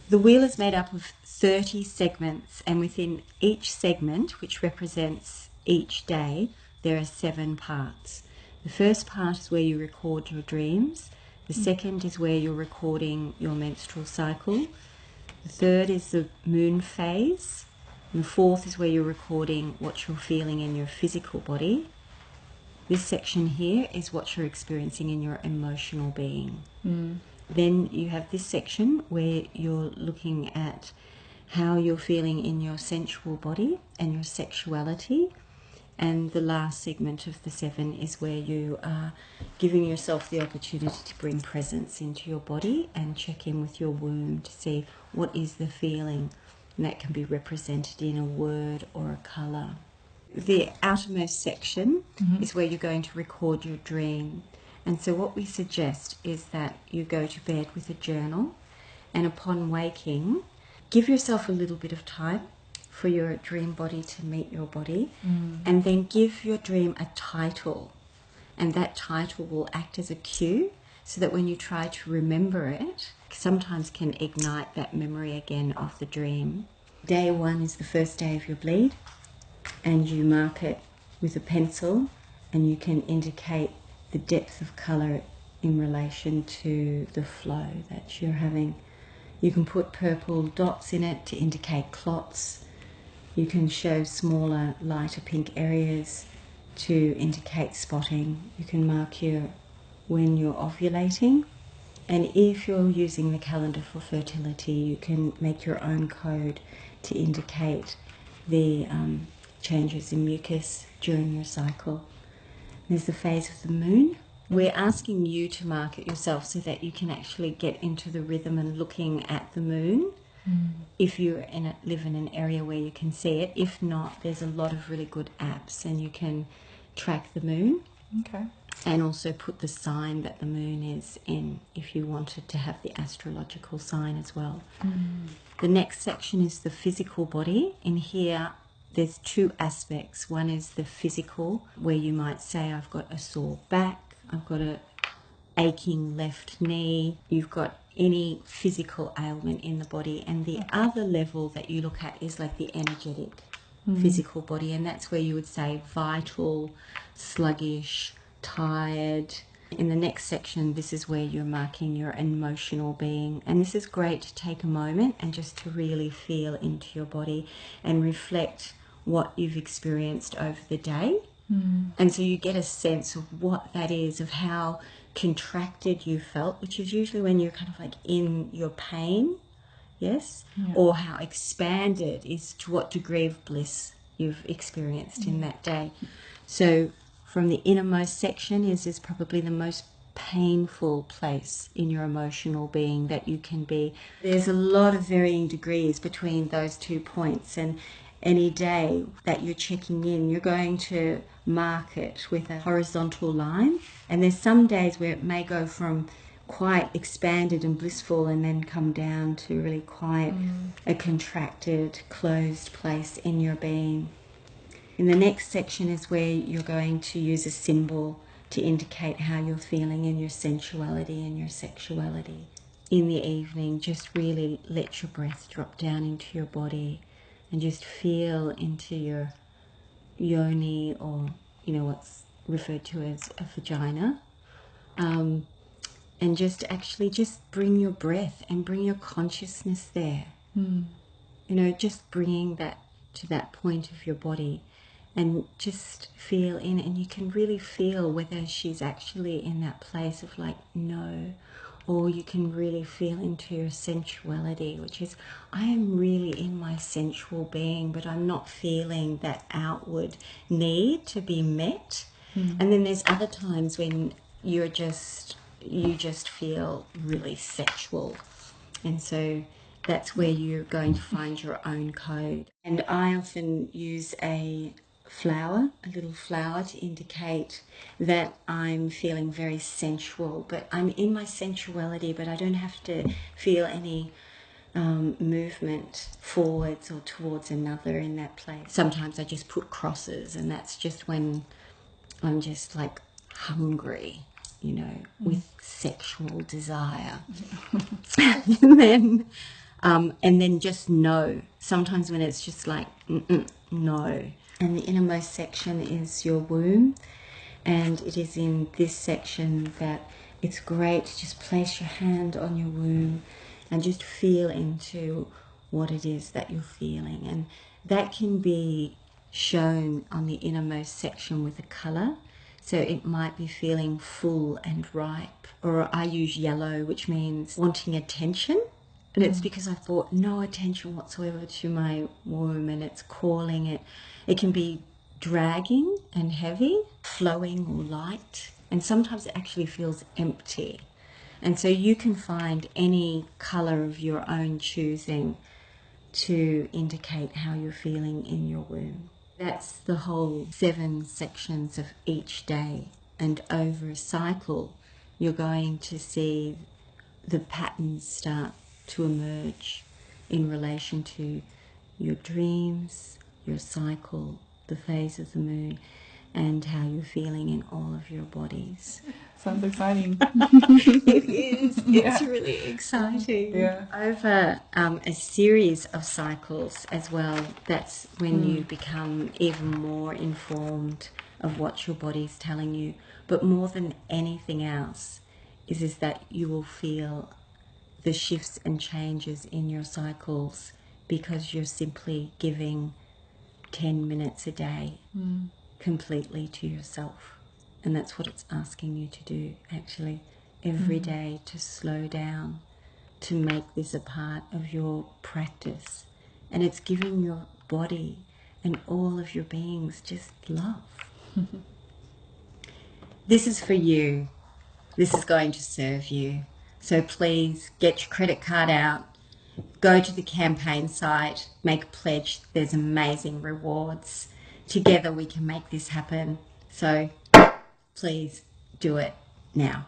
The wheel is made up of 30 segments, and within each segment, which represents each day, there are 7 parts. The first part is where you record your dreams. The second is where you're recording your menstrual cycle. The third is the moon phase. And the fourth is where you're recording what you're feeling in your physical body. This section here is what you're experiencing in your emotional being. Then you have this section where you're looking at how you're feeling in your sensual body and your sexuality. And the last segment of the 7 is where you are giving yourself the opportunity to bring presence into your body and check in with your womb to see what is the feeling. And that can be represented in a word or a colour. The outermost section is where you're going to record your dream. And so what we suggest is that you go to bed with a journal, and upon waking, give yourself a little bit of time for your dream body to meet your body, and then give your dream a title. And that title will act as a cue so that when you try to remember it, sometimes can ignite that memory again of the dream. Day 1 is the first day of your bleed, and you mark it with a pencil, and you can indicate the depth of colour in relation to the flow that you're having. You can put purple dots in it to indicate clots. You can show smaller, lighter pink areas to indicate spotting. You can mark when you're ovulating. And if you're using the calendar for fertility, you can make your own code to indicate the changes in mucus during your cycle. There's the phase of the moon. We're asking you to mark it yourself so that you can actually get into the rhythm and looking at the moon. If you live in an area where you can see it. If not, there's a lot of really good apps and you can track the moon. Okay. And also put the sign that the moon is in if you wanted to have the astrological sign as well. The next section is the physical body. In here, there's 2 aspects. One is the physical, where you might say, I've got a sore back, I've got a aching left knee, you've got any physical ailment in the body. And the other level that you look at is like the energetic physical body, and that's where you would say vital, sluggish, tired. In the next section, this is where you're marking your emotional being, and this is great to take a moment and just to really feel into your body and reflect what you've experienced over the day. And so you get a sense of what that is, of how contracted you felt, which is usually when you're kind of like in your pain, yes, or how expanded is to what degree of bliss you've experienced in that day. So from the innermost section is probably the most painful place in your emotional being that you can be. There's a lot of varying degrees between those 2 points, and any day that you're checking in, you're going to mark it with a horizontal line. And there's some days where it may go from quite expanded and blissful and then come down to really quite a contracted, closed place in your being. In the next section is where you're going to use a symbol to indicate how you're feeling in your sensuality and your sexuality. In the evening, just really let your breath drop down into your body and just feel into your yoni, or what's referred to as a vagina. And just bring your breath and bring your consciousness there. Just bringing that to that point of your body, and just feel in, and you can really feel whether she's actually in that place of like no, or you can really feel into your sensuality, which is, I am really in my sensual being, but I'm not feeling that outward need to be met. And then there's other times when you just feel really sexual, and so that's where you're going to find your own code. And I often use a little flower, to indicate that I'm feeling very sensual, but I'm in my sensuality, but I don't have to feel any movement forwards or towards another in that place. Sometimes I just put crosses, and that's just when I'm just like hungry, with sexual desire. And then And then just know. Sometimes when it's just like, no. And the innermost section is your womb. And it is in this section that it's great to just place your hand on your womb and just feel into what it is that you're feeling. And that can be shown on the innermost section with a colour. So it might be feeling full and ripe, or I use yellow, which means wanting attention. And it's because I've brought no attention whatsoever to my womb, and it's calling it. It can be dragging and heavy, flowing or light, and sometimes it actually feels empty. And so you can find any colour of your own choosing to indicate how you're feeling in your womb. That's the whole 7 sections of each day. And over a cycle, you're going to see the patterns start to emerge in relation to your dreams, your cycle, the phase of the moon, and how you're feeling in all of your bodies. Sounds exciting. It is. Yeah. It's really exciting. Yeah. Over a series of cycles as well, that's when you become even more informed of what your body's telling you. But more than anything else is that you will feel the shifts and changes in your cycles because you're simply giving 10 minutes a day completely to yourself. And that's what it's asking you to do, actually, every day, to slow down, to make this a part of your practice. And it's giving your body and all of your beings just love. This is for you. This is going to serve you. So please get your credit card out, go to the campaign site, make a pledge. There's amazing rewards. Together we can make this happen. So please do it now.